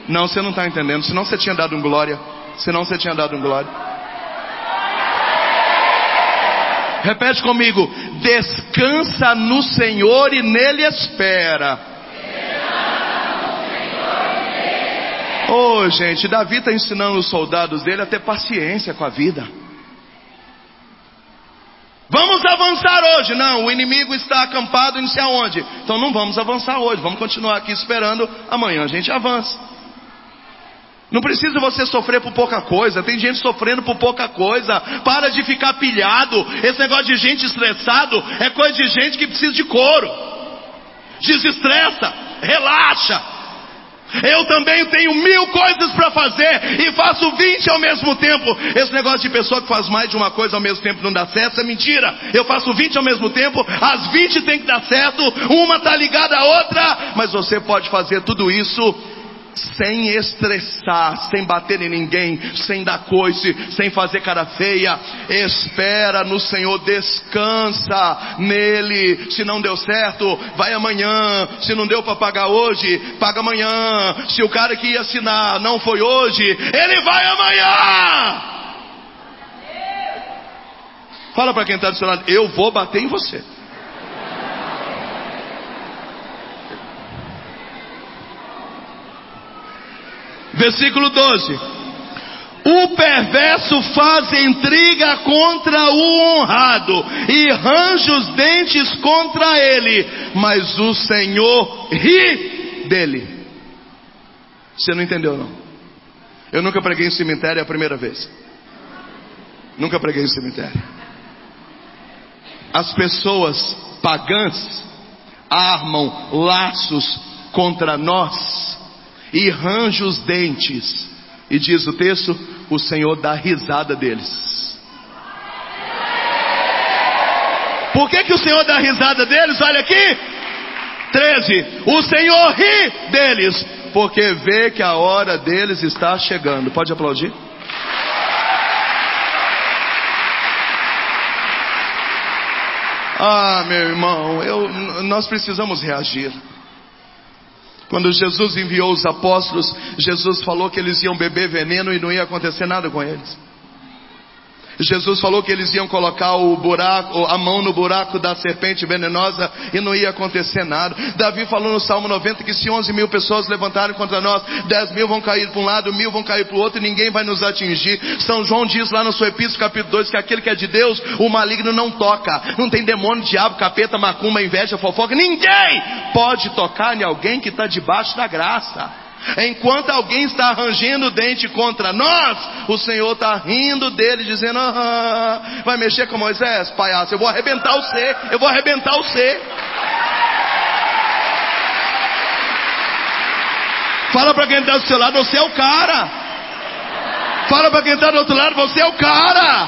Não, você não está entendendo. Senão você tinha dado um glória. Repete comigo. Descansa no Senhor e nele espera. Oh, gente, Davi está ensinando os soldados dele a ter paciência com a vida. Vamos avançar hoje. Não, o inimigo está acampado não sei aonde. Então não vamos avançar hoje. Vamos continuar aqui esperando. Amanhã a gente avança. Não precisa você sofrer por pouca coisa. Tem gente sofrendo por pouca coisa. Para de ficar pilhado. Esse negócio de gente estressado é coisa de gente que precisa de couro. Desestressa, relaxa. Eu também tenho 1000 coisas para fazer e faço 20 ao mesmo tempo. Esse negócio de pessoa que faz mais de uma coisa ao mesmo tempo não dá certo, é mentira. Eu faço 20 ao mesmo tempo, as 20 tem que dar certo, uma está ligada à outra. Mas você pode fazer tudo isso sem estressar, sem bater em ninguém, sem dar coice, sem fazer cara feia. Espera no Senhor, descansa nele. Se não deu certo, vai amanhã. Se não deu para pagar hoje, paga amanhã. Se o cara que ia assinar não foi hoje, ele vai amanhã. Fala para quem está do seu lado: eu vou bater em você. Versículo 12. O perverso faz intriga contra o honrado e range os dentes contra ele, mas o Senhor ri dele. Você não entendeu não? Eu nunca preguei em cemitério, é a primeira vez. Nunca preguei em cemitério. As pessoas pagãs armam laços contra nós e range os dentes, e diz o texto, o Senhor dá risada deles. Por que o Senhor dá risada deles? Olha aqui, 13, o Senhor ri deles, porque vê que a hora deles está chegando. Pode aplaudir? Ah, meu irmão, nós precisamos reagir. Quando Jesus enviou os apóstolos, Jesus falou que eles iam beber veneno e não ia acontecer nada com eles. Jesus falou que eles iam colocar a mão no buraco da serpente venenosa e não ia acontecer nada. Davi falou no Salmo 90 que se 11.000 pessoas levantarem contra nós, 10.000 vão cair para um lado, 1.000 vão cair para o outro e ninguém vai nos atingir. São João diz lá no seu epístola capítulo 2 que aquele que é de Deus, o maligno não toca. Não tem demônio, diabo, capeta, macumba, inveja, fofoca. Ninguém pode tocar em alguém que está debaixo da graça. Enquanto alguém está rangendo o dente contra nós, o Senhor está rindo dele, dizendo: vai mexer com Moisés, palhaço, eu vou arrebentar você. Fala para quem está do seu lado: você é o cara. Fala para quem está do outro lado: você é o cara.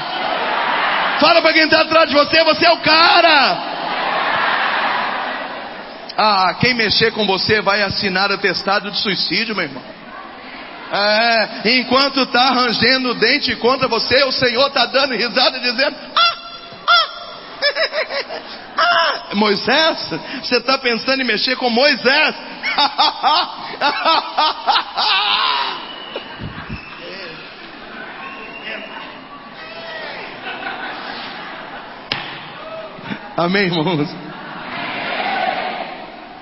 Fala para quem está atrás de você: você é o cara. Ah, quem mexer com você vai assinar atestado de suicídio, meu irmão. Enquanto está rangendo o dente contra você, o Senhor está dando risada dizendo: Moisés, você está pensando em mexer com Moisés? Amém, irmãos?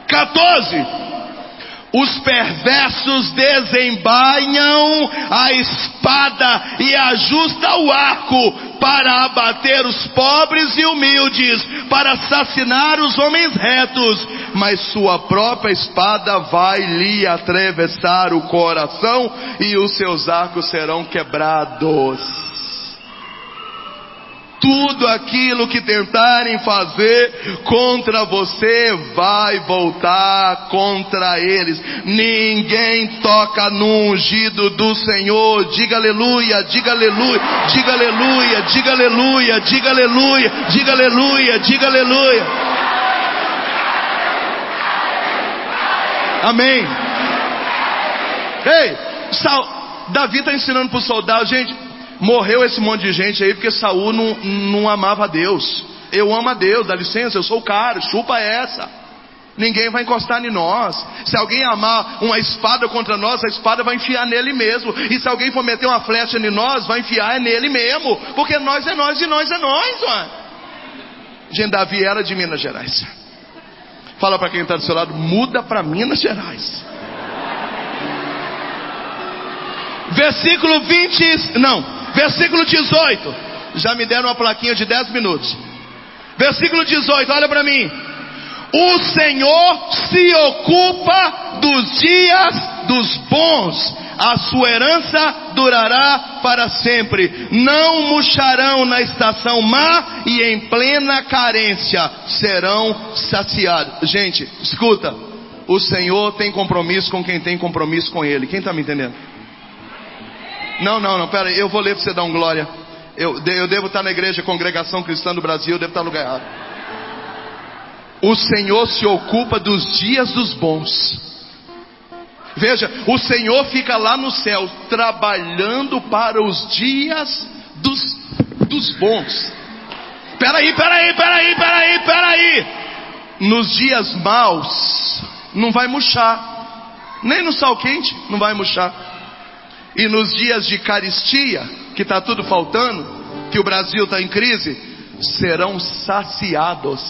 14. Os perversos desembainham a espada e ajustam o arco para abater os pobres e humildes, para assassinar os homens retos, mas sua própria espada vai lhe atravessar o coração e os seus arcos serão quebrados. Tudo aquilo que tentarem fazer contra você vai voltar contra eles. Ninguém toca no ungido do Senhor. Diga aleluia, diga aleluia, diga aleluia, diga aleluia, diga aleluia, diga aleluia, diga aleluia. Amém. Ei, Davi está ensinando para os soldados, gente. Morreu esse monte de gente aí porque Saul não amava a Deus. Eu amo a Deus, dá licença, eu sou o cara, chupa essa. Ninguém vai encostar em nós. Se alguém amar uma espada contra nós, a espada vai enfiar nele mesmo. E se alguém for meter uma flecha em nós, vai enfiar nele mesmo. Porque nós é nós e nós é nós, ó. Gente, Davi era de Minas Gerais. Fala para quem está do seu lado, muda para Minas Gerais. Versículo 18. Já me deram uma plaquinha de 10 minutos. Versículo 18, olha para mim. O Senhor se ocupa dos dias dos bons. A sua herança durará para sempre. Não murcharão na estação má, e em plena carência serão saciados. Gente, escuta. O Senhor tem compromisso com quem tem compromisso com Ele. Quem está me entendendo? Não, pera aí, eu vou ler para você dar um glória. Eu devo estar na igreja Congregação Cristã do Brasil, eu devo estar no lugar errado. O Senhor se ocupa dos dias dos bons. Veja, o Senhor fica lá no céu trabalhando para os dias dos bons. Peraí. Nos dias maus não vai murchar. Nem no sol quente não vai murchar. E nos dias de carestia, que está tudo faltando, que o Brasil está em crise, serão saciados.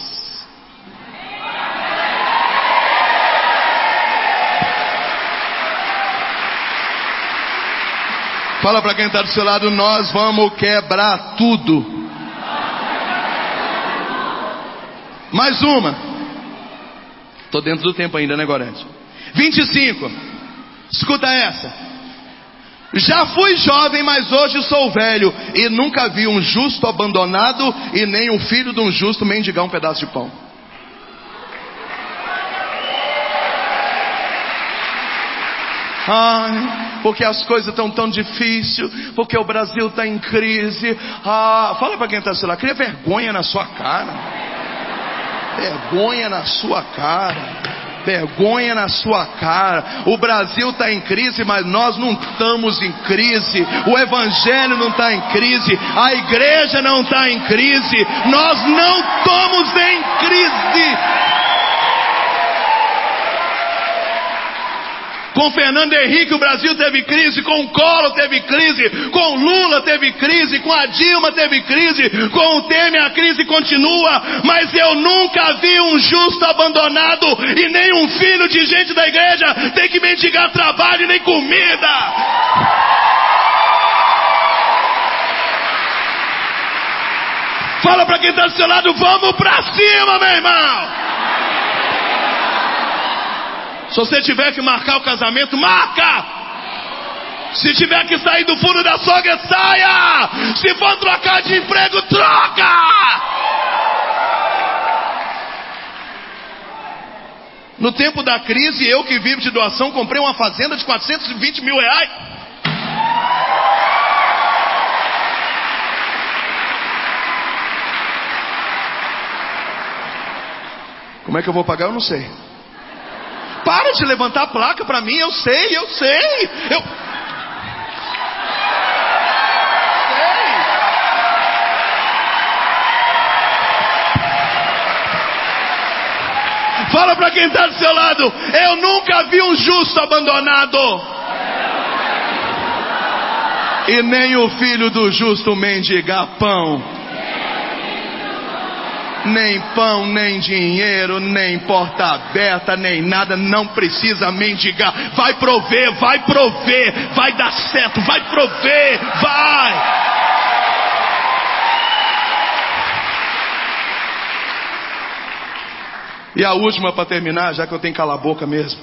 Fala para quem está do seu lado, nós vamos quebrar tudo. Mais uma. Estou dentro do tempo ainda, né, Gorete? 25. Escuta essa. Já fui jovem, mas hoje sou velho, e nunca vi um justo abandonado, e nem um filho de um justo mendigar um pedaço de pão. Ai, porque as coisas estão tão difíceis, porque o Brasil está em crise. Fala para quem está lá, cria vergonha na sua cara. Vergonha na sua cara. Vergonha na sua cara. O Brasil está em crise, mas nós não estamos em crise. O Evangelho não está em crise. A igreja não está em crise. Nós não estamos em crise. Com Fernando Henrique o Brasil teve crise, com o Collor teve crise, com o Lula teve crise, com a Dilma teve crise, com o Temer a crise continua, mas eu nunca vi um justo abandonado, e nem um filho de gente da igreja tem que mendigar trabalho e nem comida. Fala para quem está do seu lado, vamos para cima, meu irmão. Se você tiver que marcar o casamento, marca! Se tiver que sair do fundo da sogra, saia! Se for trocar de emprego, troca! No tempo da crise, eu que vivo de doação, comprei uma fazenda de 420 mil reais. Como é que eu vou pagar? Eu não sei. Para de levantar a placa para mim, eu sei. Fala para quem está do seu lado, eu nunca vi um justo abandonado, e nem o filho do justo mendigar pão. Nem pão, nem dinheiro, nem porta aberta, nem nada. Não precisa mendigar. Vai prover, vai prover. Vai dar certo, vai prover, vai. E a última para terminar, já que eu tenho que calar a boca mesmo.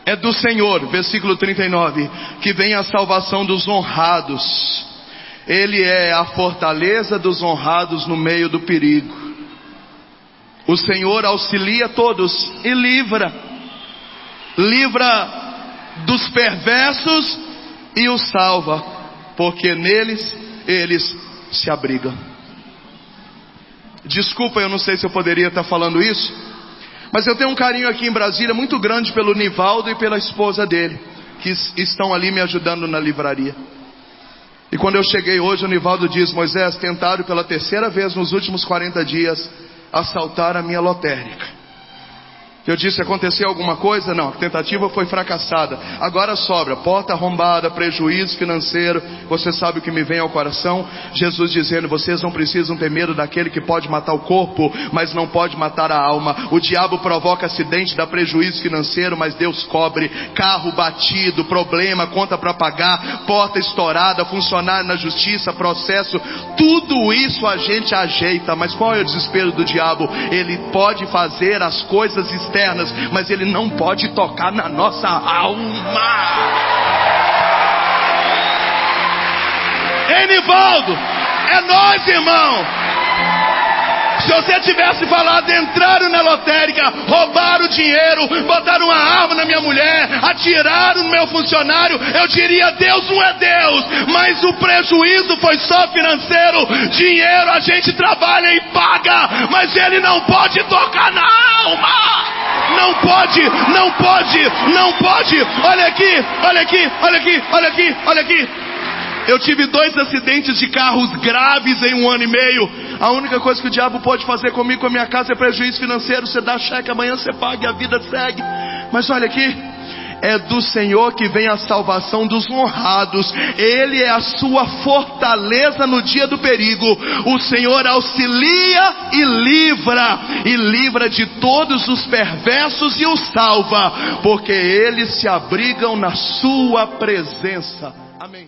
É do Senhor, versículo 39, que vem a salvação dos honrados. Ele é a fortaleza dos honrados no meio do perigo. O Senhor auxilia todos e livra. Livra dos perversos e os salva, porque neles eles se abrigam. Desculpa, eu não sei se eu poderia estar falando isso, mas eu tenho um carinho aqui em Brasília muito grande pelo Nivaldo e pela esposa dele, que estão ali me ajudando na livraria. E quando eu cheguei hoje, o Nivaldo diz: Moisés, tentaram pela terceira vez nos últimos 40 dias assaltar a minha lotérica. Eu disse: aconteceu alguma coisa? Não, a tentativa foi fracassada. Agora sobra porta arrombada, prejuízo financeiro. Você sabe o que me vem ao coração? Jesus dizendo: vocês não precisam ter medo daquele que pode matar o corpo, mas não pode matar a alma. O diabo provoca acidente, dá prejuízo financeiro, mas Deus cobre. Carro batido, problema, conta para pagar, porta estourada, funcionário na justiça, processo. Tudo isso a gente ajeita. Mas qual é o desespero do diabo? Ele pode fazer as coisas externas, mas ele não pode tocar na nossa alma. Ei, Nivaldo, é nós, irmão. Se você tivesse falado, entraram na lotérica, roubaram o dinheiro, botaram uma arma na minha mulher, atiraram no meu funcionário, eu diria: Deus não é Deus. Mas o prejuízo foi só financeiro. Dinheiro a gente trabalha e paga, mas ele não pode tocar na alma. Não pode, não pode, não pode. Olha aqui, olha aqui, olha aqui, olha aqui, olha aqui. Eu tive 2 acidentes de carros graves em 1 ano e meio. A única coisa que o diabo pode fazer comigo, com a minha casa, é prejuízo financeiro. Você dá cheque, amanhã você paga e a vida segue. Mas olha aqui, é do Senhor que vem a salvação dos honrados. Ele é a sua fortaleza no dia do perigo. O Senhor auxilia e livra de todos os perversos e os salva, porque eles se abrigam na sua presença. Amém.